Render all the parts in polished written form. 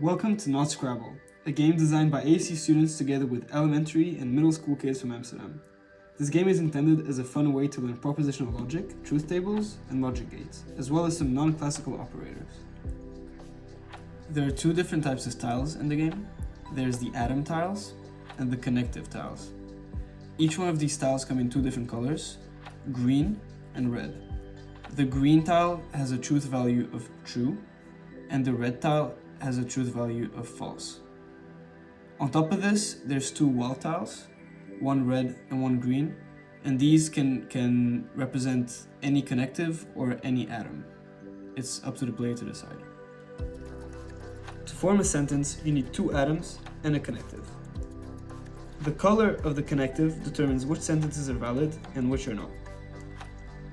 Welcome to Not-Scrabble, a game designed by AFC students together with elementary and middle school kids from Amsterdam. This game is intended as a fun way to learn propositional logic, truth tables, and logic gates, as well as some non-classical operators. There are two different types of tiles in the game. There's the atom tiles and the connective tiles. Each one of these tiles come in two different colors, green and red. The green tile has a truth value of true, and the red tile has a truth value of false. On top of this, there's two wall tiles, one red and one green, and these can represent any connective or any atom. It's up to the player to decide. To form a sentence, you need two atoms and a connective. The color of the connective determines which sentences are valid and which are not.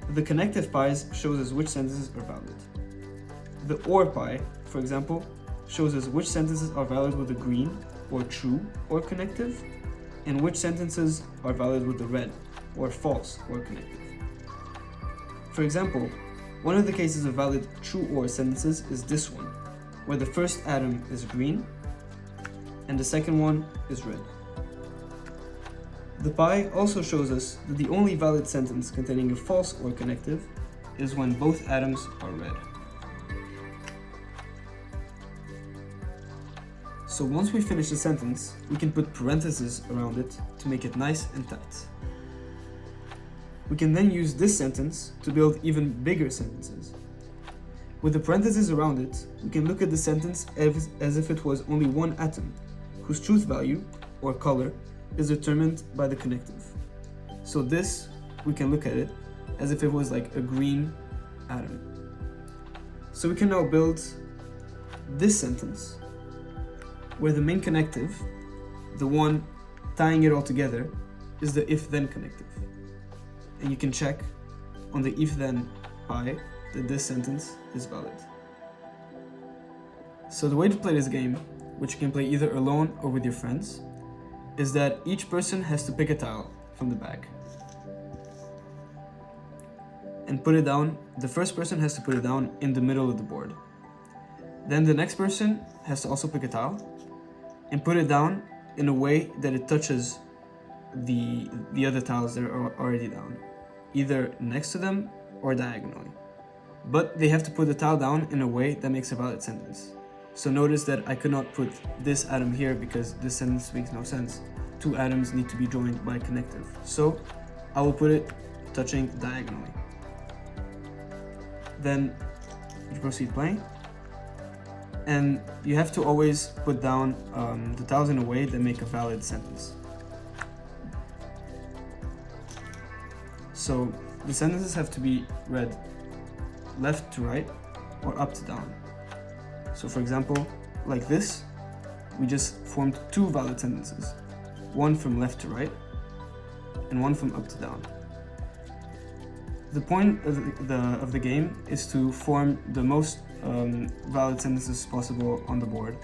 The connective pies shows us which sentences are valid. The OR pie, for example, shows us which sentences are valid with the green or true or connective, and which sentences are valid with the red or false or connective. For example, one of the cases of valid true OR sentences is this one, where the first atom is green and the second one is red. The pie also shows us that the only valid sentence containing a false OR connective is when both atoms are red. So once we finish the sentence, we can put parentheses around it to make it nice and tight. We can then use this sentence to build even bigger sentences. With the parentheses around it, we can look at the sentence as if it was only one atom, whose truth value, or color, is determined by the connective. So this, we can look at it as if it was like a green atom. So we can now build this sentence, where the main connective, the one tying it all together, is the if-then connective. And you can check on the if-then pie that this sentence is valid. So the way to play this game, which you can play either alone or with your friends, is that each person has to pick a tile from the bag and put it down. The first person has to put it down in the middle of the board. Then the next person has to also pick a tile and put it down in a way that it touches the other tiles that are already down, either next to them or diagonally. But they have to put the tile down in a way that makes a valid sentence. So notice that I could not put this atom here because this sentence makes no sense. Two atoms need to be joined by a connective. So I will put it touching diagonally. Then you proceed playing. And you have to always put down the tiles in a way that make a valid sentence. So the sentences have to be read left to right or up to down. So for example, like this, we just formed two valid sentences, one from left to right and one from up to down. The point of the game is to form the most valid sentences possible on the board,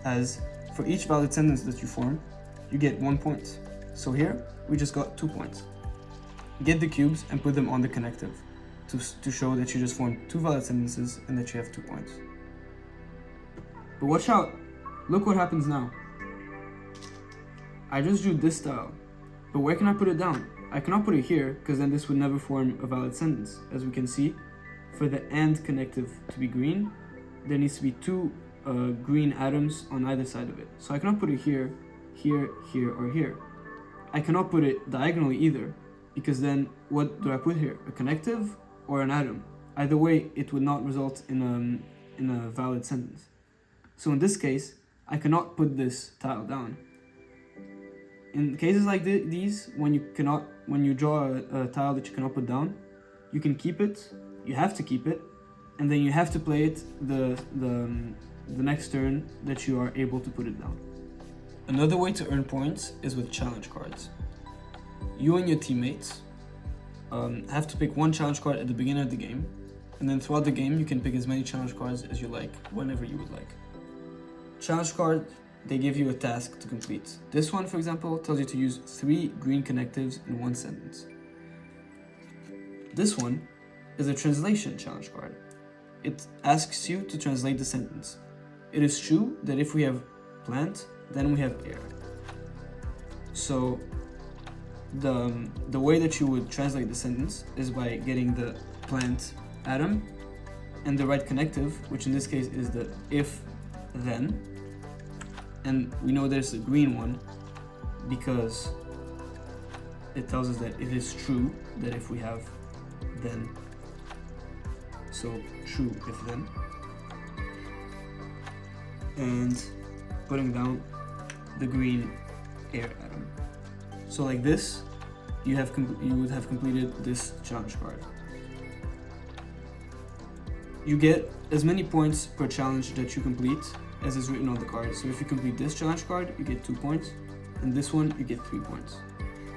as for each valid sentence that you form, you get 1 point. So here, we just got 2 points. Get the cubes and put them on the connective to show that you just formed two valid sentences and that you have 2 points. But watch out, look what happens now. I just drew this tile, but where can I put it down? I cannot put it here because then this would never form a valid sentence. As we can see, for the AND connective to be green, there needs to be two green atoms on either side of it. So I cannot put it here, here, here, or here. I cannot put it diagonally either, because then what do I put here? A connective or an atom? Either way, it would not result in a valid sentence. So in this case, I cannot put this tile down. In cases like these, when you draw a tile that you cannot put down, you can keep it, you have to keep it, and then you have to play it the next turn that you are able to put it down. Another way to earn points is with challenge cards. You and your teammates have to pick one challenge card at the beginning of the game, and then throughout the game you can pick as many challenge cards as you like, whenever you would like. Challenge card, they give you a task to complete. This one, for example, tells you to use 3 green connectives in one sentence. This one is a translation challenge card. It asks you to translate the sentence. it is true that if we have plant, then we have air. So the way that you would translate the sentence is by getting the plant atom and the right connective, which in this case is the if then, and we know there's a green one because it tells us that it is true that if we have then, so true if then, and putting down the green air atom. So like this, you would have completed this challenge card. You get as many points per challenge that you complete as is written on the card. So if you complete this challenge card, you get 2 points, and this one, you get 3 points.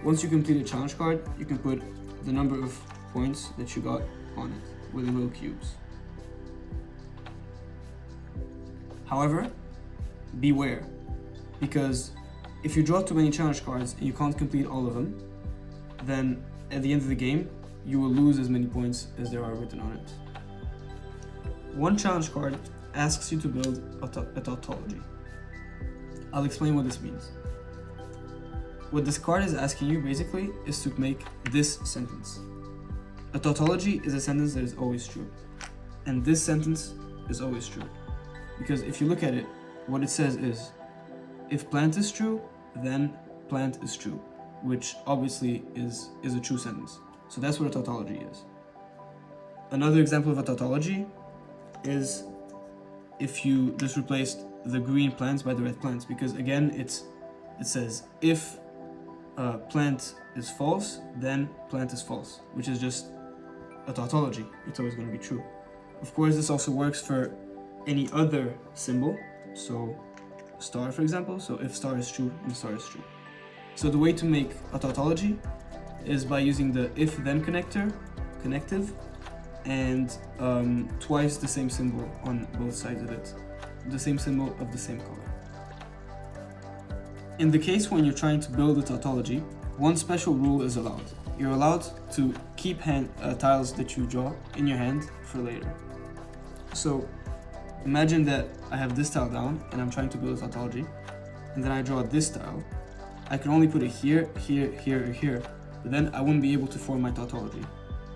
Once you complete a challenge card, you can put the number of points that you got on it with the little cubes. However, beware, because if you draw too many challenge cards and you can't complete all of them, then at the end of the game, you will lose as many points as there are written on it. One challenge card asks you to build a tautology. I'll explain what this means. What this card is asking you basically is to make this sentence. A tautology is a sentence that is always true. And this sentence is always true. Because if you look at it, what it says is, if plant is true, then plant is true, which obviously is a true sentence. So that's what a tautology is. Another example of a tautology is if you just replaced the green plants by the red plants, because again it says if plant is false, then plant is false, which is just a tautology. It's always going to be true. Of course, this also works for any other symbol, so star for example. So if star is true, then star is true. So the way to make a tautology is by using the if then connective, and twice the same symbol on both sides of it, the same symbol of the same color. In the case when you're trying to build a tautology, one special rule is allowed. You're allowed to keep tiles that you draw in your hand for later. So imagine that I have this tile down and I'm trying to build a tautology, and then I draw this tile. I can only put it here, here, here, or here, but then I wouldn't be able to form my tautology.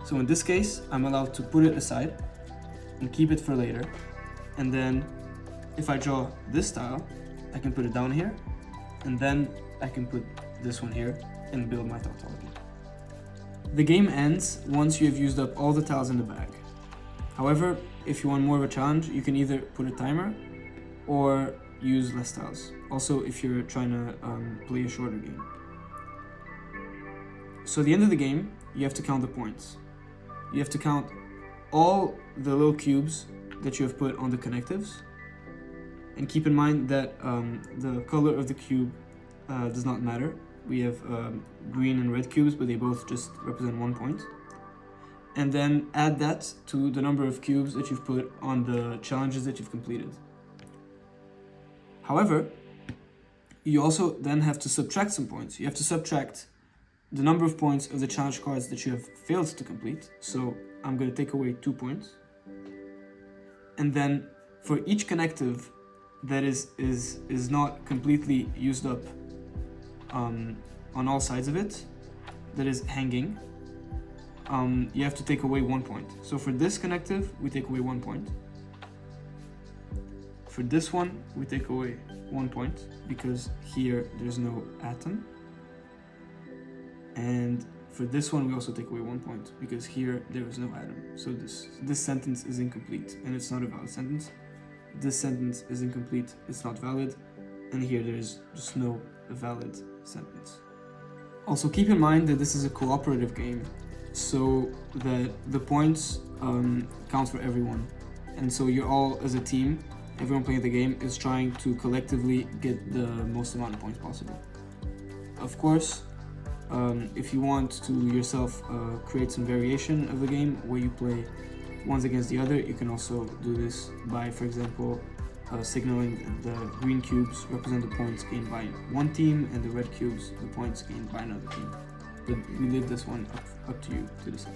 So in this case, I'm allowed to put it aside and keep it for later. And then if I draw this tile, I can put it down here, and then I can put this one here and build my tautology. The game ends once you have used up all the tiles in the bag. However, if you want more of a challenge, you can either put a timer or use less tiles. Also, if you're trying to play a shorter game. So at the end of the game, you have to count the points. You have to count all the little cubes that you have put on the connectives, and keep in mind that the color of the cube does not matter. We have green and red cubes, but they both just represent 1 point. And then add that to the number of cubes that you've put on the challenges that you've completed. However, you also then have to subtract some points. You have to subtract the number of points of the challenge cards that you have failed to complete. So I'm going to take away 2 points. And then for each connective that is not completely used up on all sides of it, that is hanging, you have to take away 1 point. So for this connective, we take away 1 point. For this one, we take away 1 point because here there's no atom. And for this one, we also take away 1 point because here there is no atom. So this sentence is incomplete and it's not a valid sentence. This sentence is incomplete, it's not valid. And here there is just no valid sentence. Also keep in mind that this is a cooperative game, so that the points count for everyone. And so you're all, as a team, everyone playing the game is trying to collectively get the most amount of points possible. Of course, if you want to yourself create some variation of the game where you play ones against the other, you can also do this by, for example, signaling the green cubes represent the points gained by one team and the red cubes the points gained by another team. But we leave this one up to you to decide.